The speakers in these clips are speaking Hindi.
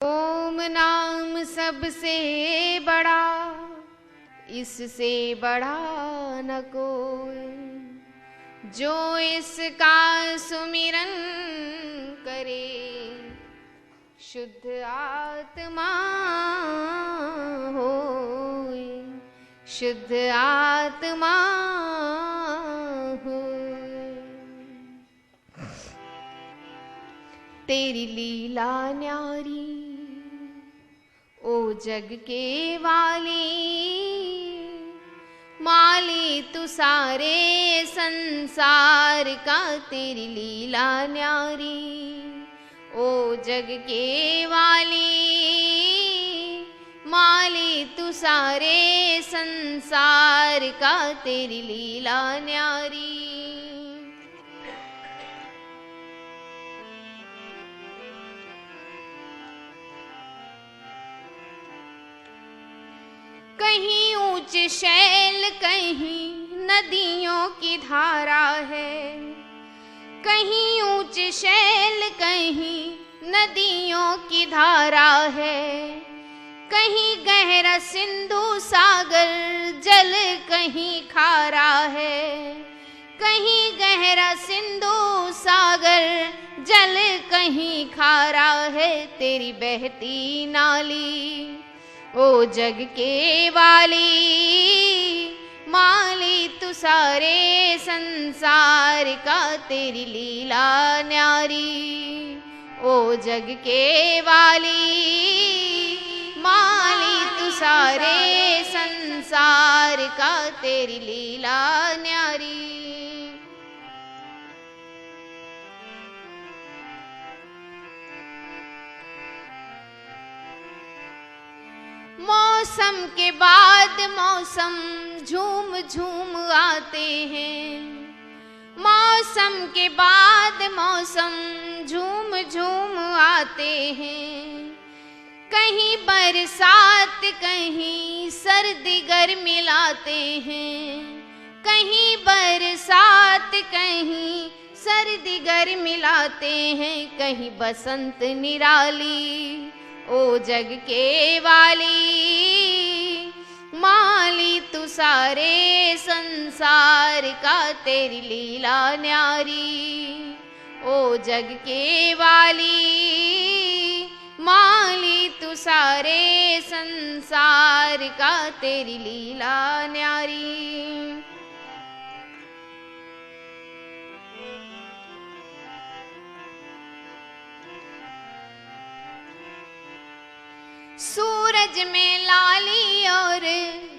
ओम नाम सबसे बड़ा, इससे बड़ा न कोई। जो इसका सुमिरन करे, शुद्ध आत्मा होए, शुद्ध आत्मा होए। तेरी लीला न्यारी ओ जग के वाली, माली तू सारे संसार का। तेरी लीला न्यारी ओ जग के वाली, माली तू सारे संसार का। तेरी लीला न्यारी। कहीं ऊंचे शैल, कहीं नदियों की धारा है। कहीं ऊंचे शैल, कहीं नदियों की धारा है। कहीं गहरा सिंधु सागर जल, कहीं खारा है। कहीं गहरा सिंधु सागर जल, कहीं खारा है। तेरी बहती नाली ओ जग के वाली, माली तू सारे संसार का। तेरी लीला न्यारी ओ जग के वाली, माली तू सारे संसार का। तेरी लीला न्यारी। मौसम के बाद मौसम झूम झूम आते हैं। मौसम के बाद मौसम झूम झूम आते हैं। कहीं बरसात, कहीं सर्दी गर्मी लाते हैं। कहीं बरसात, कहीं सर्दी गर्मी लाते हैं। कहीं बसंत निराली ओ जग के वाली, माली तू सारे संसार का। तेरी लीला न्यारी ओ जग के वाली, माली तू सारे संसार का। तेरी लीला न्यारी। सूरज में लाली और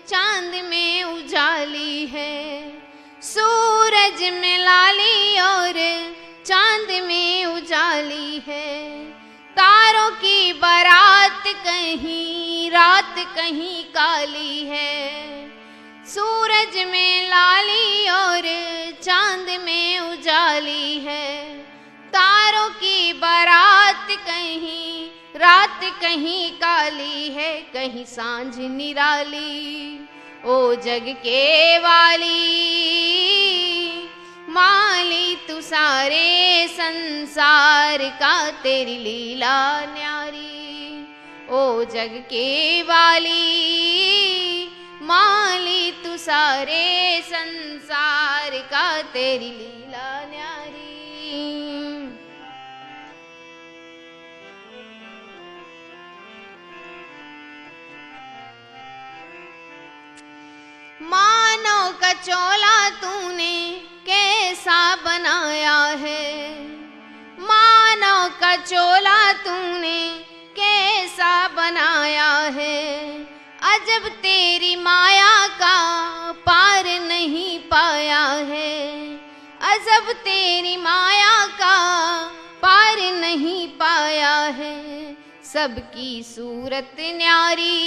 चांद में उजाली है। सूरज में लाली और चांद में उजाली है। तारों की बारात कहीं रात कहीं काली है। सूरज में लाली और चांद में उजाली है। तारों की बारात कहीं रात कहीं काली है। कहीं सांझ निराली ओ जग के वाली, माली तू सारे संसार का। तेरी लीला न्यारी ओ जग के वाली, माली तू सारे संसार का। तेरी लीला न्यारी। मानव का चोला तूने कैसा बनाया है। मानव का चोला तूने कैसा बनाया है। अजब तेरी माया का पार नहीं पाया है। अजब तेरी माया का पार नहीं पाया है। सबकी सूरत न्यारी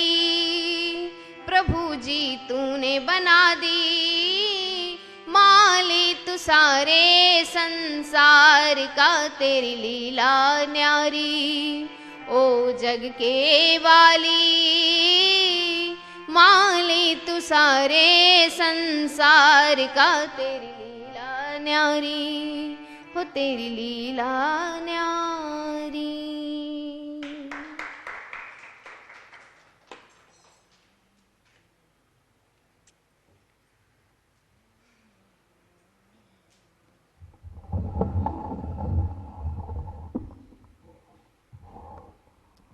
प्रभु जी तूने बना दी। माली तू सारे संसार का। तेरी लीला न्यारी ओ जग के वाली, माली तू सारे संसार का। तेरी लीला न्यारी हो, तेरी लीला न्यारी।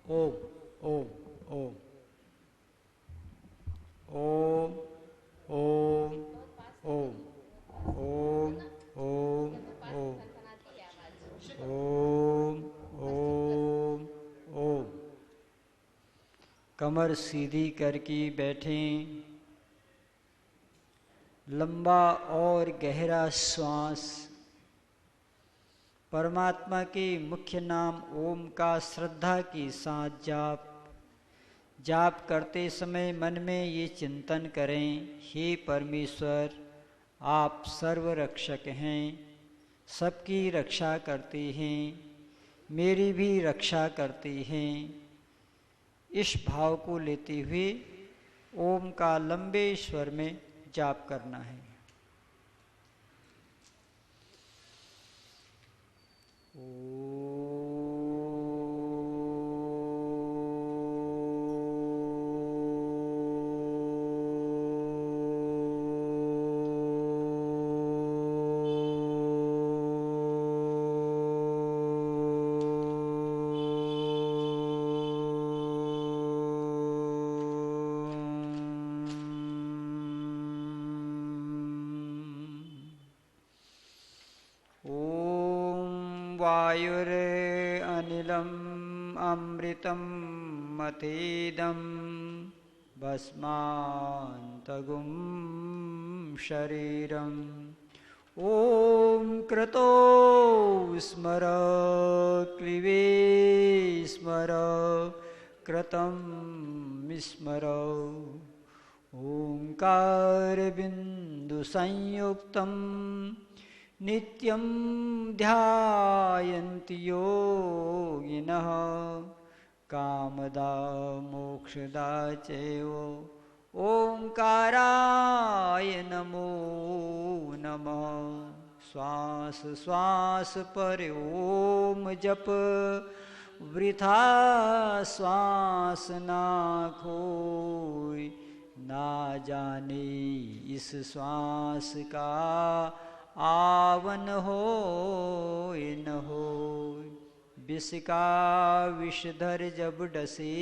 ओम ओम ओम ओम ओम ओम ओम ओम ओम ओम ओम। कमर सीधी करके बैठें। लंबा और गहरा श्वास परमात्मा के मुख्य नाम ओम का श्रद्धा के साथ जाप करते समय मन में ये चिंतन करें, हे परमेश्वर, आप सर्वरक्षक हैं, सबकी रक्षा करते हैं, मेरी भी रक्षा करते हैं। इस भाव को लेते हुए ओम का लंबे स्वर में जाप करना है। वायुरनिलम् अमृतं मथेदं भस्मान्तगुं शरीरम्। ॐ क्रतो स्मर क्लिवे स्मर क्रतं स्मर। ओंकारबिन्दुसंयुक्तं नित्यं ध्यायन्ति योगिनः कामदा मोक्षदा चैव। ओंकाराय नमो नमः। श्वास श्वास पर ओम जप, वृथा श्वास ना खोई। ना जाने इस श्वास का आवन हो न हो। विष का विषधर जब डसे,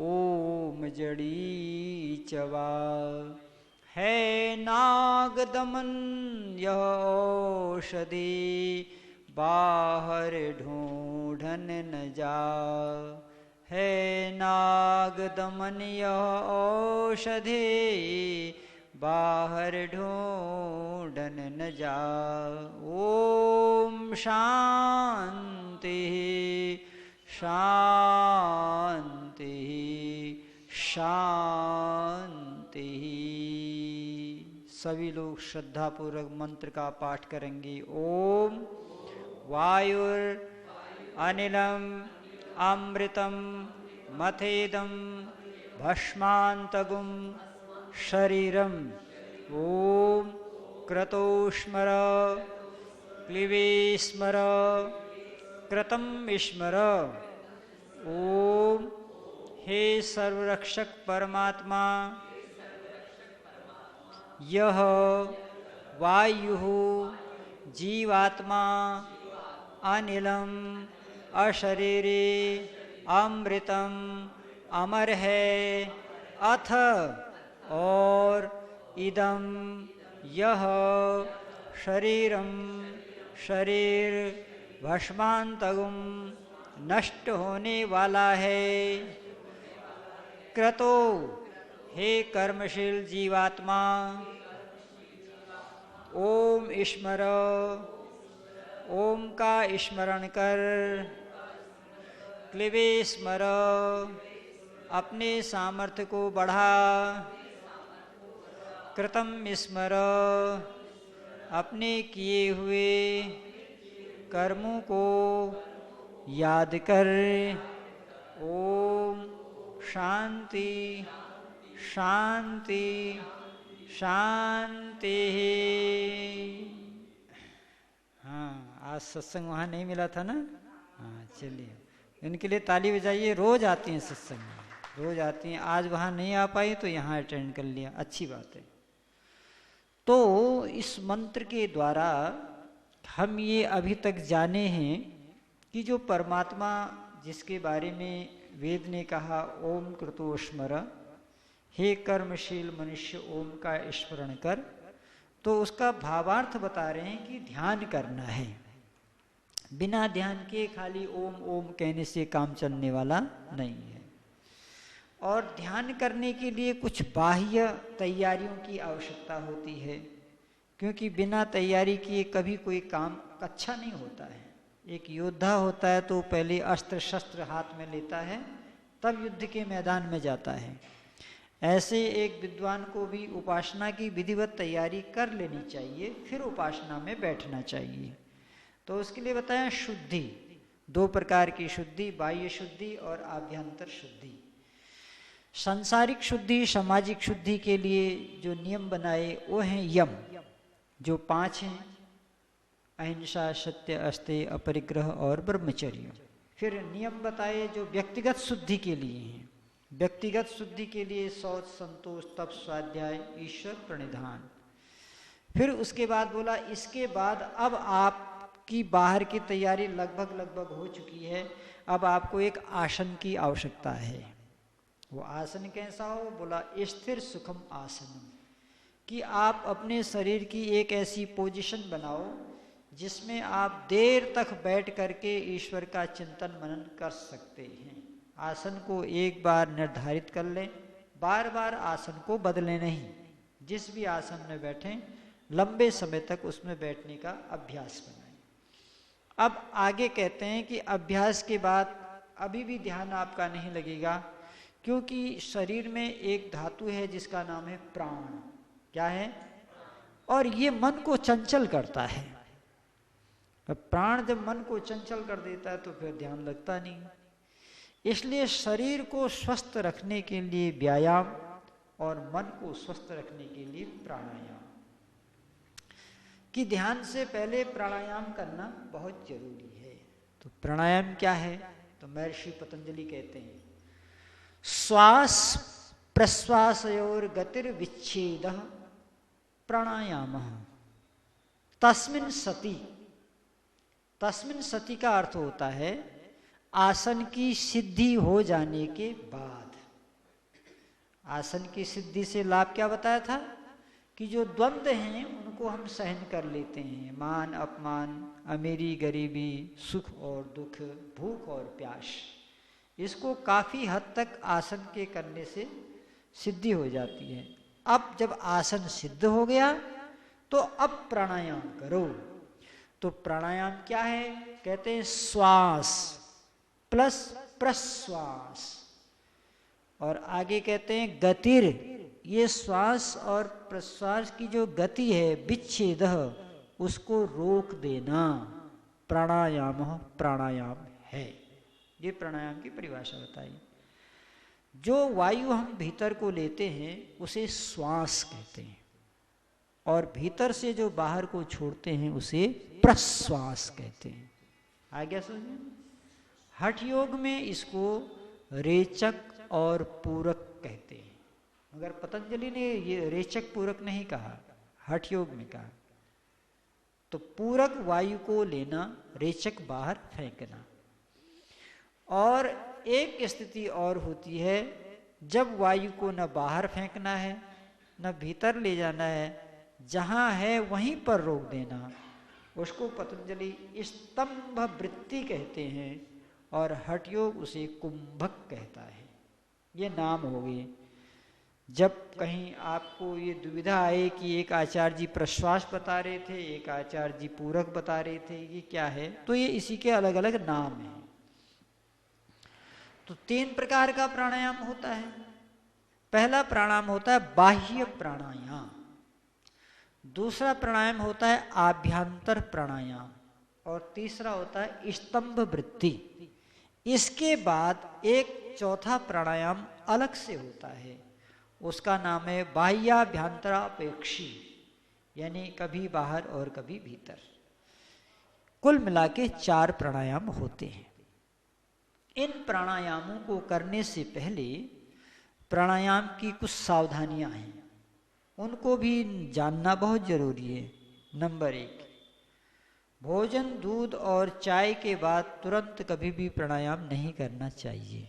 ओम जड़ी चबा। है नाग दमन यह औषधि, बाहर ढूंढन न जा। है नाग दमन यह औषधि, बाहर ढूंढन न जा। ओम शांति शांति शांति। सभी लोग श्रद्धापूर्वक मंत्र का पाठ करेंगे। ओम वायुर अनिलम अमृतम मथेदम भस्मान्तगुं शरीरम। ओम क्रतो स्मर क्लिवे स्मर क्रतं स्मर। ओम हे सर्वरक्षक परमात्मा, यह वायु जीवात्मा अनिलम अशरीरे अमृतम अमर है। अथ और इदम यह शरीरम शरीर भस्मान्तगुं नष्ट होने वाला है। क्रतो हे कर्मशील जीवात्मा, ओम स्मर, ओम का स्मरण कर। क्लिवे स्मर, अपने सामर्थ्य को बढ़ा। कृतं स्मर, अपने किए हुए कर्मों को याद कर। ओम शांति शांति शांति। हाँ, आज सत्संग वहाँ नहीं मिला था ना। हाँ चलिए, इनके लिए ताली बजाइए। रोज आती हैं सत्संग में, रोज आती हैं। आज वहाँ नहीं आ पाई तो यहाँ अटेंड कर लिया, अच्छी बात है। तो इस मंत्र के द्वारा हम ये अभी तक जाने हैं कि जो परमात्मा जिसके बारे में वेद ने कहा ओम कृतो स्मर, हे कर्मशील मनुष्य ओम का स्मरण कर, तो उसका भावार्थ बता रहे हैं कि ध्यान करना है। बिना ध्यान के खाली ओम ओम कहने से काम चलने वाला नहीं है। और ध्यान करने के लिए कुछ बाह्य तैयारियों की आवश्यकता होती है, क्योंकि बिना तैयारी किए कभी कोई काम अच्छा नहीं होता है। एक योद्धा होता है तो पहले अस्त्र शस्त्र हाथ में लेता है, तब युद्ध के मैदान में जाता है। ऐसे एक विद्वान को भी उपासना की विधिवत तैयारी कर लेनी चाहिए, फिर उपासना में बैठना चाहिए। तो उसके लिए बताया शुद्धि, 2 प्रकार की शुद्धि, बाह्य शुद्धि और आभ्यंतर शुद्धि। सांसारिक शुद्धि, सामाजिक शुद्धि के लिए जो नियम बनाए वो हैं यम, जो 5 हैं, अहिंसा, सत्य, अस्तेय, अपरिग्रह और ब्रह्मचर्य। फिर नियम बताए जो व्यक्तिगत शुद्धि के लिए हैं। व्यक्तिगत शुद्धि के लिए शौच, संतोष, तप, स्वाध्याय, ईश्वर प्रणिधान। फिर उसके बाद बोला इसके बाद अब आपकी बाहर की तैयारी लगभग हो चुकी है, अब आपको एक आसन की आवश्यकता है। वो आसन कैसा हो? बोला स्थिर सुखम आसन, कि आप अपने शरीर की एक ऐसी पोजीशन बनाओ जिसमें आप देर तक बैठ करके ईश्वर का चिंतन मनन कर सकते हैं। आसन को एक बार निर्धारित कर लें, बार बार आसन को बदलें नहीं। जिस भी आसन में बैठें लंबे समय तक उसमें बैठने का अभ्यास बनाएं। अब आगे कहते हैं कि अभ्यास के बाद अभी भी ध्यान आपका नहीं लगेगा, क्योंकि शरीर में एक धातु है जिसका नाम है प्राण। क्या है? और ये मन को चंचल करता है। प्राण जब मन को चंचल कर देता है तो फिर ध्यान लगता नहीं। इसलिए शरीर को स्वस्थ रखने के लिए व्यायाम और मन को स्वस्थ रखने के लिए प्राणायाम, कि ध्यान से पहले प्राणायाम करना बहुत जरूरी है। तो प्राणायाम क्या है? तो महर्षि पतंजलि कहते हैं श्वास प्रश्वासयोर गतिर्विच्छेद प्राणायाम तस्मिन् सति। तस्मिन् सति का अर्थ होता है आसन की सिद्धि हो जाने के बाद। आसन की सिद्धि से लाभ क्या बताया था? कि जो द्वंद्व हैं उनको हम सहन कर लेते हैं, मान अपमान, अमीरी गरीबी, सुख और दुख, भूख और प्यास, इसको काफ़ी हद तक आसन के करने से सिद्धि हो जाती है। अब जब आसन सिद्ध हो गया तो अब प्राणायाम करो। तो प्राणायाम क्या है? कहते हैं श्वास प्लस प्रश्वास, और आगे कहते हैं गतिर, ये श्वास और प्रश्वास की जो गति है विच्छेद, उसको रोक देना प्राणायाम प्राणायाम है। ये प्राणायाम की परिभाषा बताई। जो वायु हम भीतर को लेते हैं उसे श्वास कहते हैं, और भीतर से जो बाहर को छोड़ते हैं उसे प्रश्वास कहते हैं। आ गया समझ? हठ योग में इसको रेचक और पूरक कहते हैं, मगर पतंजलि ने ये रेचक पूरक नहीं कहा, हठ योग में कहा। तो पूरक वायु को लेना, रेचक बाहर फेंकना। और एक स्थिति और होती है जब वायु को न बाहर फेंकना है न भीतर ले जाना है, जहाँ है वहीं पर रोक देना, उसको पतंजलि स्तंभ वृत्ति कहते हैं, और हठ योग उसे कुंभक कहता है। ये नाम हो गए। जब कहीं आपको ये दुविधा आए कि एक आचार्य जी प्रश्वास बता रहे थे, एक आचार्य जी पूरक बता रहे थे, ये क्या है, तो ये इसी के अलग अलग नाम हैं। तो 3 प्रकार का प्राणायाम होता है। पहला प्राणायाम होता है बाह्य प्राणायाम, दूसरा प्राणायाम होता है आभ्यंतर प्राणायाम, और तीसरा होता है स्तंभ वृत्ति। इसके बाद एक चौथा प्राणायाम अलग से होता है, उसका नाम है बाह्याभ्यंतरापेक्षी, यानी कभी बाहर और कभी भीतर। कुल मिला के 4 प्राणायाम होते हैं। इन प्राणायामों को करने से पहले प्राणायाम की कुछ सावधानियां हैं, उनको भी जानना बहुत जरूरी है। नंबर 1, भोजन, दूध और चाय के बाद तुरंत कभी भी प्राणायाम नहीं करना चाहिए।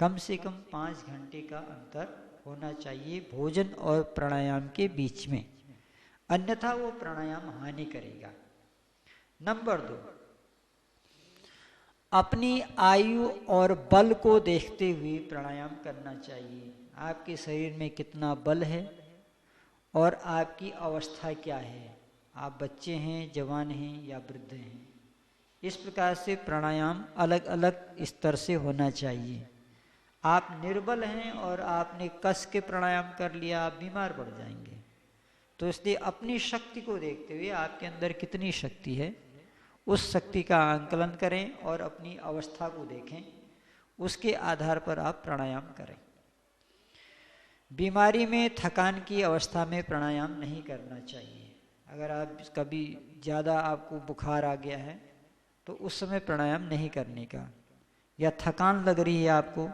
कम से कम 5 घंटे का अंतर होना चाहिए भोजन और प्राणायाम के बीच में, अन्यथा वो प्राणायाम हानि करेगा। नंबर 2, अपनी आयु और बल को देखते हुए प्राणायाम करना चाहिए। आपके शरीर में कितना बल है और आपकी अवस्था क्या है, आप बच्चे हैं, जवान हैं या वृद्ध हैं, इस प्रकार से प्राणायाम अलग अलग स्तर से होना चाहिए। आप निर्बल हैं और आपने कस के प्राणायाम कर लिया, आप बीमार पड़ जाएंगे। तो इसलिए अपनी शक्ति को देखते हुए आपके अंदर कितनी शक्ति है उस शक्ति का आंकलन करें और अपनी अवस्था को देखें, उसके आधार पर आप प्राणायाम करें। बीमारी में, थकान की अवस्था में प्राणायाम नहीं करना चाहिए। अगर आप कभी ज़्यादा आपको बुखार आ गया है तो उस समय प्राणायाम नहीं करने का, या थकान लग रही है, आपको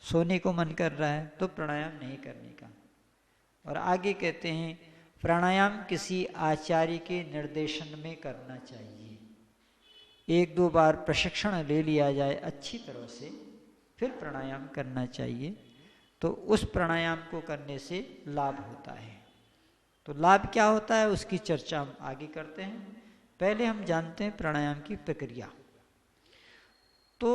सोने को मन कर रहा है तो प्राणायाम नहीं करने का। और आगे कहते हैं प्राणायाम किसी आचार्य के निर्देशन में करना चाहिए। 1-2 बार प्रशिक्षण ले लिया जाए अच्छी तरह से, फिर प्राणायाम करना चाहिए, तो उस प्राणायाम को करने से लाभ होता है। तो लाभ क्या होता है उसकी चर्चा हम आगे करते हैं। पहले हम जानते हैं प्राणायाम की प्रक्रिया। तो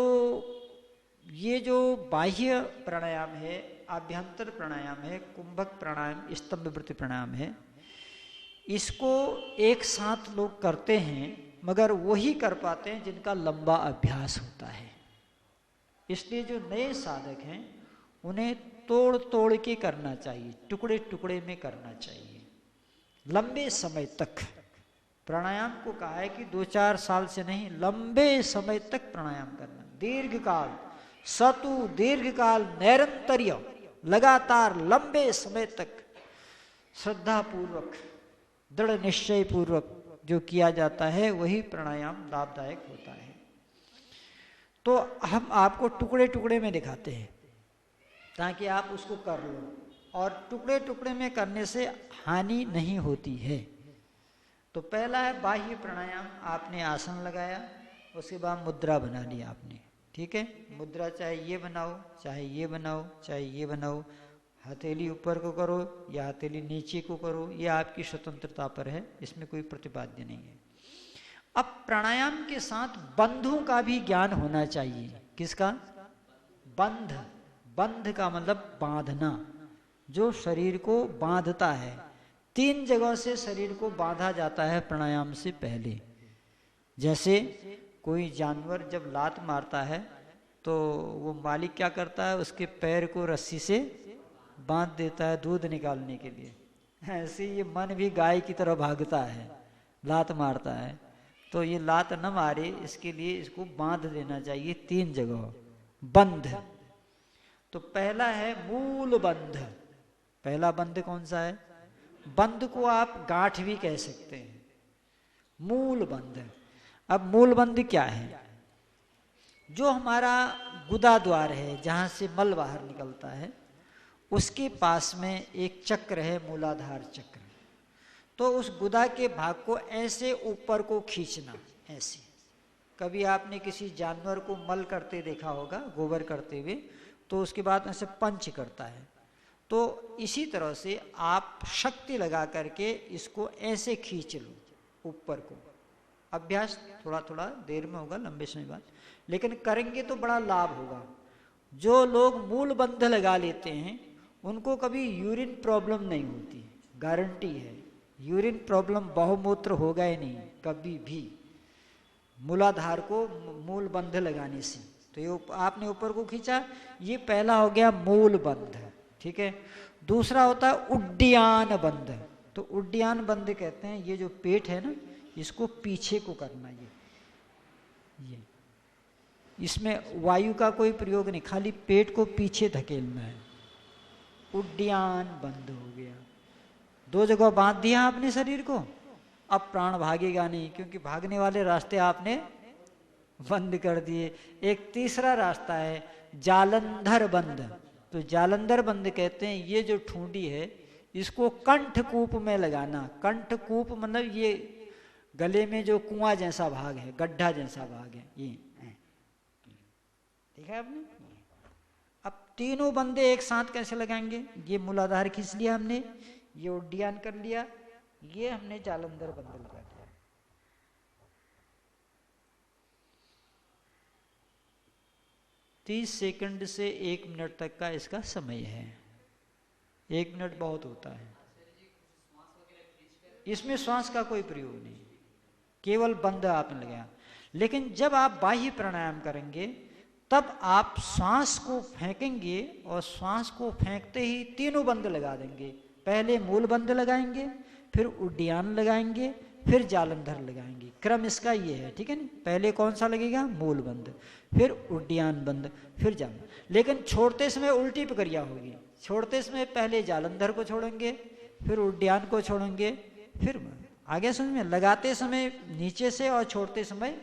ये जो बाह्य प्राणायाम है, आभ्यंतर प्राणायाम है, कुंभक प्राणायाम, स्तंभवृत्ति प्राणायाम है, इसको एक साथ लोग करते हैं, मगर वही कर पाते हैं जिनका लंबा अभ्यास होता है। इसलिए जो नए साधक हैं उन्हें तोड़ तोड़ के करना चाहिए, टुकड़े टुकड़े में करना चाहिए। लंबे समय तक प्राणायाम को कहा है कि 2-4 साल से नहीं, लंबे समय तक प्राणायाम करना, दीर्घ काल, सतु दीर्घ काल, नैरंतर्य, लगातार लंबे समय तक श्रद्धा पूर्वक, दृढ़ निश्चय पूर्वक जो किया जाता है वही प्राणायाम लाभदायक होता है। तो हम आपको टुकड़े टुकड़े में दिखाते हैं ताकि आप उसको कर लो, और टुकड़े टुकड़े में करने से हानि नहीं होती है। तो पहला है बाह्य प्राणायाम। आपने आसन लगाया, उसके बाद मुद्रा बना लिया आपने, ठीक है। मुद्रा चाहे ये बनाओ, चाहे ये बनाओ, चाहे ये बनाओ, हथेली ऊपर को करो या हथेली नीचे को करो, ये आपकी स्वतंत्रता पर है, इसमें कोई प्रतिपाद्य नहीं है। अब प्राणायाम के साथ बंधों का भी ज्ञान होना चाहिए। किसका? बंध। बंध का मतलब बांधना, जो शरीर को बांधता है। 3 जगह से शरीर को बांधा जाता है प्राणायाम से पहले। जैसे कोई जानवर जब लात मारता है तो वो मालिक क्या करता है, उसके पैर को रस्सी से बांध देता है दूध निकालने के लिए। ऐसे ये मन भी गाय की तरह भागता है, लात मारता है, तो ये लात न मारे इसके लिए इसको बांध देना चाहिए 3 जगह, बंध। तो पहला है मूल बंध। पहला बंध कौन सा है? बंध को आप गांठ भी कह सकते हैं, मूल बंध। अब मूल बंध क्या है? जो हमारा गुदा द्वार है, जहां से मल बाहर निकलता है, उसके पास में एक चक्र है, मूलाधार चक्र। तो उस गुदा के भाग को ऐसे ऊपर को खींचना, ऐसे। कभी आपने किसी जानवर को मल करते देखा होगा, गोबर करते हुए, तो उसके बाद ऐसे पंच करता है। तो इसी तरह से आप शक्ति लगा करके इसको ऐसे खींच लो ऊपर को। अभ्यास थोड़ा थोड़ा देर में होगा, लंबे समय बाद, लेकिन करेंगे तो बड़ा लाभ होगा। जो लोग मूल बंध लगा लेते हैं उनको कभी यूरिन प्रॉब्लम नहीं होती, गारंटी है। यूरिन प्रॉब्लम, बहुमूत्र होगा ही नहीं कभी भी मूलाधार को मूल बंध लगाने से। तो ये आपने ऊपर को खींचा, ये पहला हो गया मूल बंध, ठीक है। दूसरा होता है उड्डयन बंध। तो उड्डयन बंध कहते हैं ये जो पेट है ना, इसको पीछे को करना, ये इसमें वायु का कोई प्रयोग नहीं, खाली पेट को पीछे धकेलना है। उड्डयन बंध हो गया। 2 जगह बांध दिया आपने शरीर को, अब प्राण भागेगा नहीं, क्योंकि भागने वाले रास्ते आपने बंद कर दिए। एक तीसरा रास्ता है जालंधर बंध। तो जालंधर बंध कहते हैं ये जो ठूंडी है इसको कंठकूप में लगाना। कंठकूप मतलब ये गले में जो कुआं जैसा भाग है, गड्ढा जैसा भाग है, ये देखा आपने। अब तीनों बंदे एक साथ कैसे लगाएंगे? ये मूलाधार खींच लिया हमने, ये उड्डयन कर लिया, ये हमने जालंधर बंद लगा दिया। 30 सेकंड से 1 मिनट तक का इसका समय है। 1 मिनट बहुत होता है। इसमें श्वास का कोई प्रयोग नहीं, केवल बंद आपने लगाया। लेकिन जब आप बाह्य प्राणायाम करेंगे तब आप श्वास को फेंकेंगे और श्वास को फेंकते ही तीनों बंद लगा देंगे। पहले मूल बंद लगाएंगे, फिर उड्डयन लगाएंगे, फिर जालंधर लगाएंगे। क्रम इसका ये है, ठीक है ना। पहले कौन सा लगेगा? मूल बंद, फिर उड्डयन बंद, फिर जालंधर। लेकिन छोड़ते समय उल्टी प्रक्रिया होगी। छोड़ते समय पहले जालंधर को छोड़ेंगे, फिर उड्डयन को छोड़ेंगे, फिर आगे समझ में। लगाते समय नीचे से और छोड़ते समय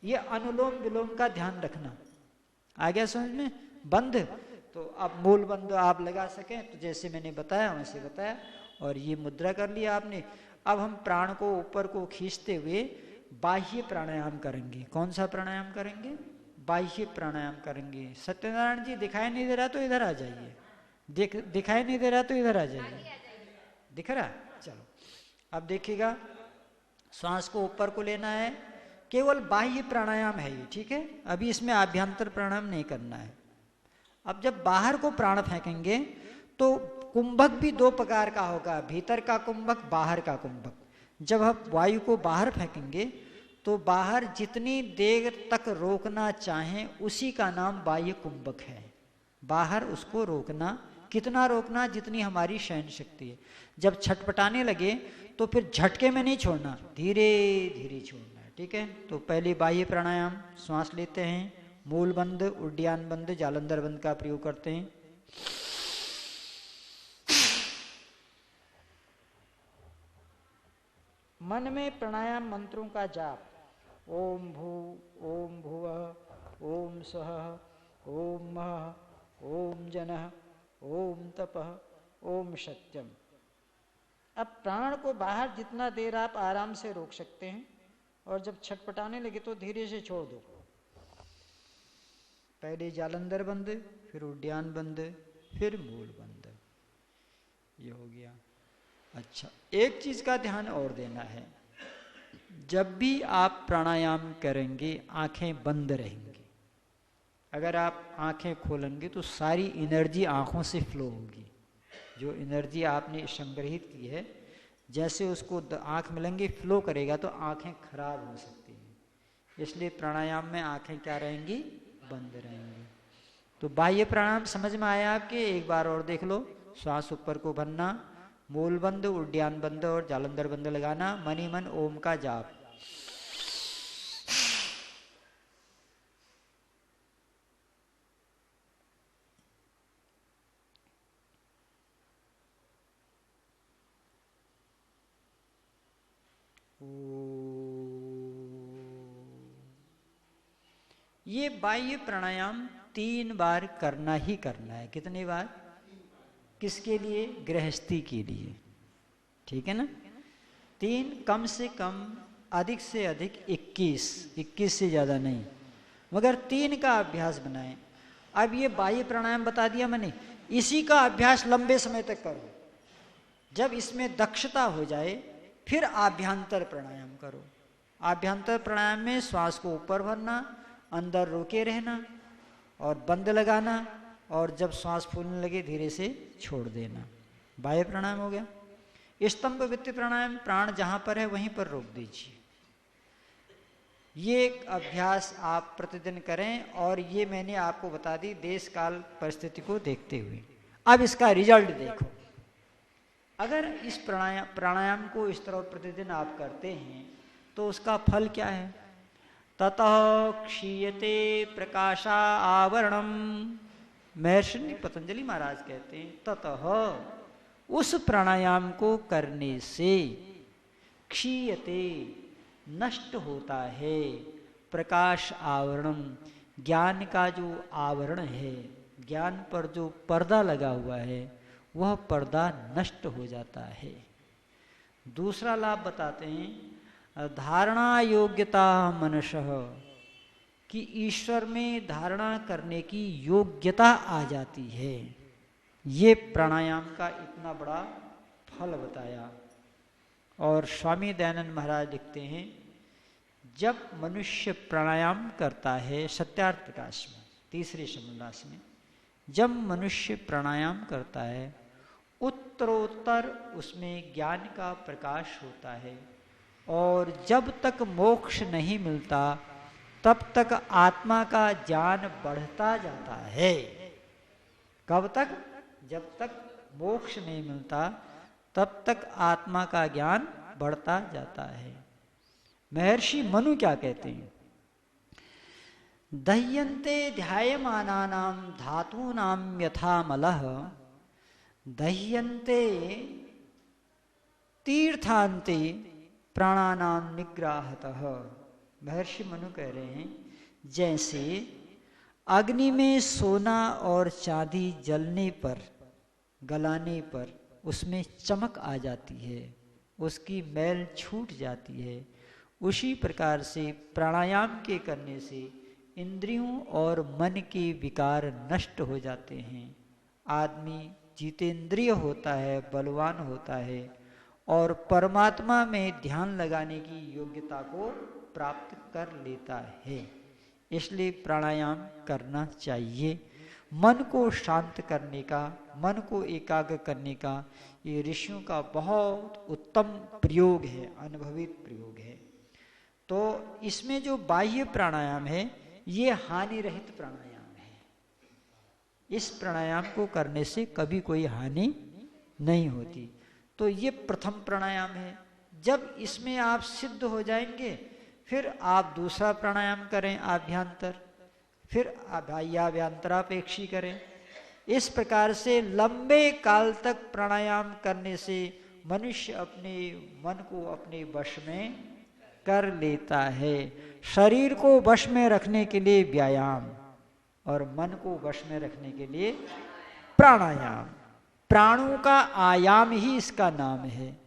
ये अनुलोम विलोम का ध्यान रखना। आगे समझ में। बंद तो अब मूल बंद आप लगा सकें तो जैसे मैंने बताया वैसे बताया, और ये मुद्रा कर लिया आपने। अब हम प्राण को ऊपर को खींचते हुए बाह्य प्राणायाम करेंगे। कौन सा प्राणायाम करेंगे? बाह्य प्राणायाम करेंगे। सत्यनारायण जी दिखाई नहीं दे रहा तो इधर आ जाइए, दिखाई नहीं दे रहा तो इधर आ जाइए। दिख रहा? चलो अब देखिएगा, श्वास को ऊपर को लेना है, केवल बाह्य प्राणायाम है ये, ठीक है। अभी इसमें आभ्यंतर प्राणायाम नहीं करना है। अब जब बाहर को प्राण फेंकेंगे तो कुंभक भी 2 प्रकार का होगा, भीतर का कुंभक, बाहर का कुंभक। जब हम वायु को बाहर फेंकेंगे तो बाहर जितनी देर तक रोकना चाहें उसी का नाम बाह्य कुंभक है। बाहर उसको रोकना, कितना रोकना? जितनी हमारी सहन शक्ति है। जब छटपटाने लगे तो फिर झटके में नहीं छोड़ना, धीरे धीरे छोड़ना है, ठीक है। तो पहले बाह्य प्राणायाम, श्वास लेते हैं, मूल बंद, उड्डयन बंद, जालंधर बंद का प्रयोग करते हैं। मन में प्राणायाम मंत्रों का जाप, ओम भू, ओम भुवः, ओम स्वः, ओम महः, ओम जनः, ओम तपः, ओम सत्यम। अब प्राण को बाहर जितना देर आप आराम से रोक सकते हैं, और जब छटपटाने लगे तो धीरे से छोड़ दो। पहले जालंधर बंद, फिर उड्डयन बंद, फिर मूल बंद। ये हो गया। अच्छा, एक चीज का ध्यान और देना है, जब भी आप प्राणायाम करेंगे आंखें बंद रहेंगी। अगर आप आंखें खोलेंगे तो सारी एनर्जी आंखों से फ्लो होगी। जो एनर्जी आपने संग्रहित की है, जैसे उसको आंख मिलेंगे फ्लो करेगा तो आंखें खराब हो सकती हैं। इसलिए प्राणायाम में आंखें क्या रहेंगी? बंद रहेंगी। तो बाह्य प्राणायाम समझ में आया आपके? एक बार और देख लो। श्वास ऊपर को भरना, मूल बंद, उड्डयन बंद और जालंधर बंद लगाना, मन ही मन ओम का जाप। ये बाह्य प्राणायाम 3 बार करना ही करना है। कितनी बार? किसके लिए? गृहस्थी के लिए, ठीक है ना। 3, कम से कम, अधिक से अधिक 21 से ज़्यादा नहीं, मगर 3 का अभ्यास बनाएं। अब ये बाह्य प्राणायाम बता दिया मैंने, इसी का अभ्यास लंबे समय तक करो। जब इसमें दक्षता हो जाए फिर आभ्यंतर प्राणायाम करो। आभ्यंतर प्राणायाम में श्वास को ऊपर भरना, अंदर रोके रहना और बंद लगाना, और जब श्वास फूलने लगे धीरे से छोड़ देना। बाह्य प्राणायाम हो गया। स्तंभ वृत्ति प्राणायाम, प्राण जहाँ पर है वहीं पर रोक दीजिए। ये अभ्यास आप प्रतिदिन करें, और ये मैंने आपको बता दी देश काल परिस्थिति को देखते हुए। अब इसका रिजल्ट देखो। अगर इस प्राणायाम को इस तरह प्रतिदिन आप करते हैं तो उसका फल क्या है? ततः क्षीयते प्रकाशा आवरणम। महर्षि पतंजलि महाराज कहते हैं, ततः उस प्राणायाम को करने से क्षीयते, नष्ट होता है, प्रकाश आवरणम, ज्ञान का जो आवरण है, ज्ञान पर जो पर्दा लगा हुआ है वह पर्दा नष्ट हो जाता है। दूसरा लाभ बताते हैं, धारणा योग्यता मनसः, कि ईश्वर में धारणा करने की योग्यता आ जाती है। ये प्राणायाम का इतना बड़ा फल बताया। और स्वामी दयानंद महाराज लिखते हैं, जब मनुष्य प्राणायाम करता है, सत्यार्थ प्रकाश में तीसरे समोल्लास में, जब मनुष्य प्राणायाम करता है उत्तरोत्तर उसमें ज्ञान का प्रकाश होता है, और जब तक मोक्ष नहीं मिलता तब तक आत्मा का ज्ञान बढ़ता जाता है। कब तक? जब तक मोक्ष नहीं मिलता तब तक आत्मा का ज्ञान बढ़ता जाता है। महर्षि मनु क्या कहते हैं? दह्यन्ते ध्यायमानानां धातूनां यथा मलः दह्यन्ते तीर्थान्ते प्राणानां निग्राहतः। महर्षि मनु कह रहे हैं, जैसे अग्नि में सोना और चांदी जलने पर, गलाने पर उसमें चमक आ जाती है, उसकी मैल छूट जाती है, उसी प्रकार से प्राणायाम के करने से इंद्रियों और मन के विकार नष्ट हो जाते हैं। आदमी जितेंद्रिय होता है, बलवान होता है और परमात्मा में ध्यान लगाने की योग्यता को प्राप्त कर लेता है। इसलिए प्राणायाम करना चाहिए। मन को शांत करने का, मन को एकाग्र करने का ये ऋषियों का बहुत उत्तम प्रयोग है, अनुभवित प्रयोग है। तो इसमें जो बाह्य प्राणायाम है ये हानि रहित प्राणायाम है। इस प्राणायाम को करने से कभी कोई हानि नहीं होती। तो ये प्रथम प्राणायाम है। जब इसमें आप सिद्ध हो जाएंगे फिर आप दूसरा प्राणायाम करें आभ्यंतर, फिर बाह्याभ्यंतरापेक्षी करें। इस प्रकार से लंबे काल तक प्राणायाम करने से मनुष्य अपने मन को अपने वश में कर लेता है। शरीर को वश में रखने के लिए व्यायाम और मन को वश में रखने के लिए प्राणायाम। प्राणों का आयाम ही इसका नाम है।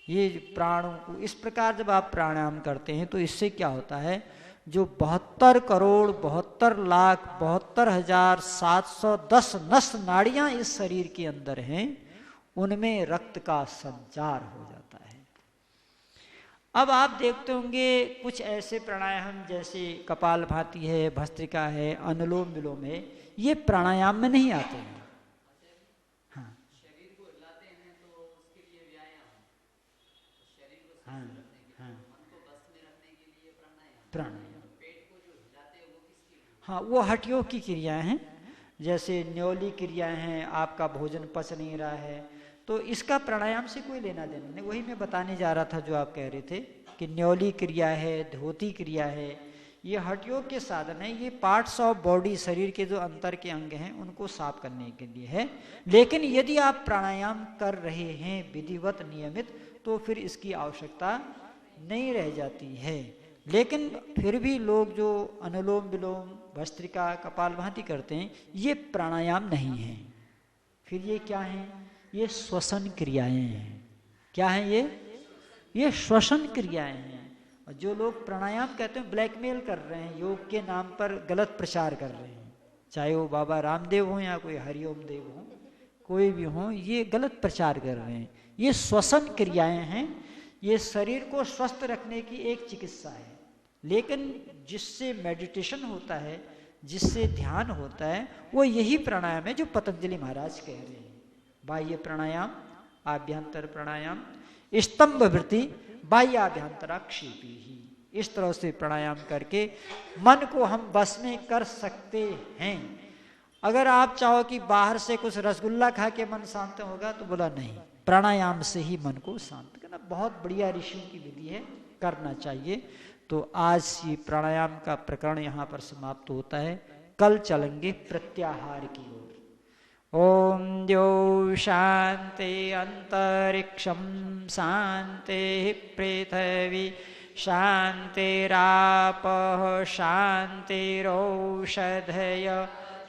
ये प्राणों को इस प्रकार जब आप प्राणायाम करते हैं तो इससे क्या होता है, जो 72 करोड़ 72 लाख 72,710 नस नाड़ियां इस शरीर के अंदर हैं, उनमें रक्त का संचार हो जाता है। अब आप देखते होंगे कुछ ऐसे प्राणायाम जैसे कपालभाति है, भस्त्रिका है, अनुलोम विलोम है, ये प्राणायाम में नहीं आते हैं। हाँ, शरीर को हिलाते हैं तो उसके लिए व्यायाम, शरीर को मन को बस में रखने के लिए प्राणायाम, पेट को जो हिलाते हैं वो किसके लिए? हाँ, वो हठयोग की क्रियाएं हैं, जैसे न्योली क्रियाएं हैं, आपका भोजन पच नहीं रहा है तो इसका प्राणायाम से कोई लेना देना नहीं। वही मैं बताने जा रहा था जो आप कह रहे थे कि न्योली क्रिया है, धोती क्रिया है, ये हठयोग के साधन है। ये पार्ट्स ऑफ बॉडी, शरीर के जो अंतर के अंग हैं उनको साफ करने के लिए है। लेकिन यदि आप प्राणायाम कर रहे हैं विधिवत नियमित तो फिर इसकी आवश्यकता नहीं रह जाती है। लेकिन फिर भी लोग जो अनुलोम विलोम, भस्त्रिका, कपालभाति करते हैं ये प्राणायाम नहीं है। फिर ये क्या है? ये श्वसन क्रियाएं हैं। क्या है ये श्वसन क्रियाएं हैं। और जो लोग प्राणायाम कहते हैं ब्लैकमेल कर रहे हैं, योग के नाम पर गलत प्रचार कर रहे हैं, चाहे वो बाबा रामदेव हो या कोई हरिओम देव हो, कोई भी हो, ये गलत प्रचार कर रहे हैं। ये श्वसन क्रियाएं हैं, ये शरीर को स्वस्थ रखने की एक चिकित्सा है। लेकिन जिससे मेडिटेशन होता है, जिससे ध्यान होता है, वो यही प्राणायाम है जो पतंजलि महाराज कह रहे हैं। बाह्य प्राणायाम, आभ्यंतर प्राणायाम, स्तंभ वृत्ति, बाह्याभ्यंतराक्षेपी ही। इस तरह से प्राणायाम करके मन को हम बस में कर सकते हैं। अगर आप चाहो कि बाहर से कुछ रसगुल्ला खा के मन शांत होगा तो बोला नहीं, प्राणायाम से ही मन को शांत करना। बहुत बढ़िया ऋषियों की विधि है, करना चाहिए। तो आज ये प्राणायाम का प्रकरण यहाँ पर समाप्त होता है। कल चलेंगे प्रत्याहार की ओर। ओम द्यौ शांति अंतरिक्षं शांति पृथ्वी शांतिरापः शांतिरौषधय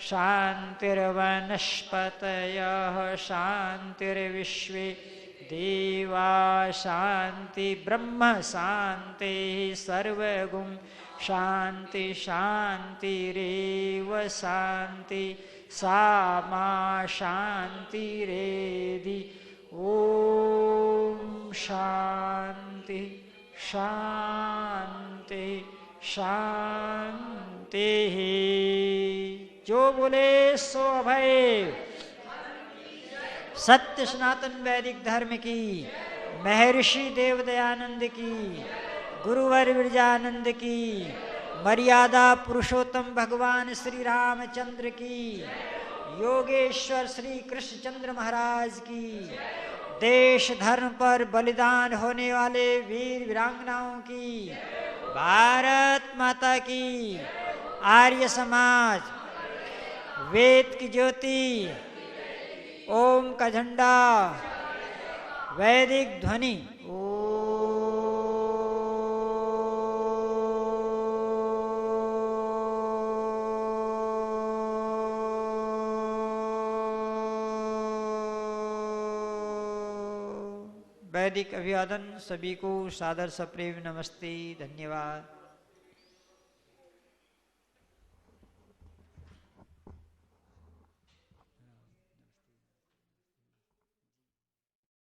शांतिर्वनस्पतयः शांतिर्विश्वे देवा शांति ब्रह्म शांति सर्वगुण शांति शांतिरेव शांति सामा शांतिरेधि ओम शांति शांति शांति। जो बोले सो अभय। सत्य सनातन वैदिक धर्म की, महर्षि देवदयानंद की, गुरुवर विरजानंद की, मर्यादा पुरुषोत्तम भगवान श्री रामचंद्र की, योगेश्वर श्री कृष्णचंद्र महाराज की, देश धर्म पर बलिदान होने वाले वीर वीरांगनाओं की, भारत माता की, आर्य समाज, वेद की ज्योति, ओम का झंडा, वैदिक ध्वनि। वैदिक अभिवादन। सभी को सादर सप्रेम नमस्ते, धन्यवाद।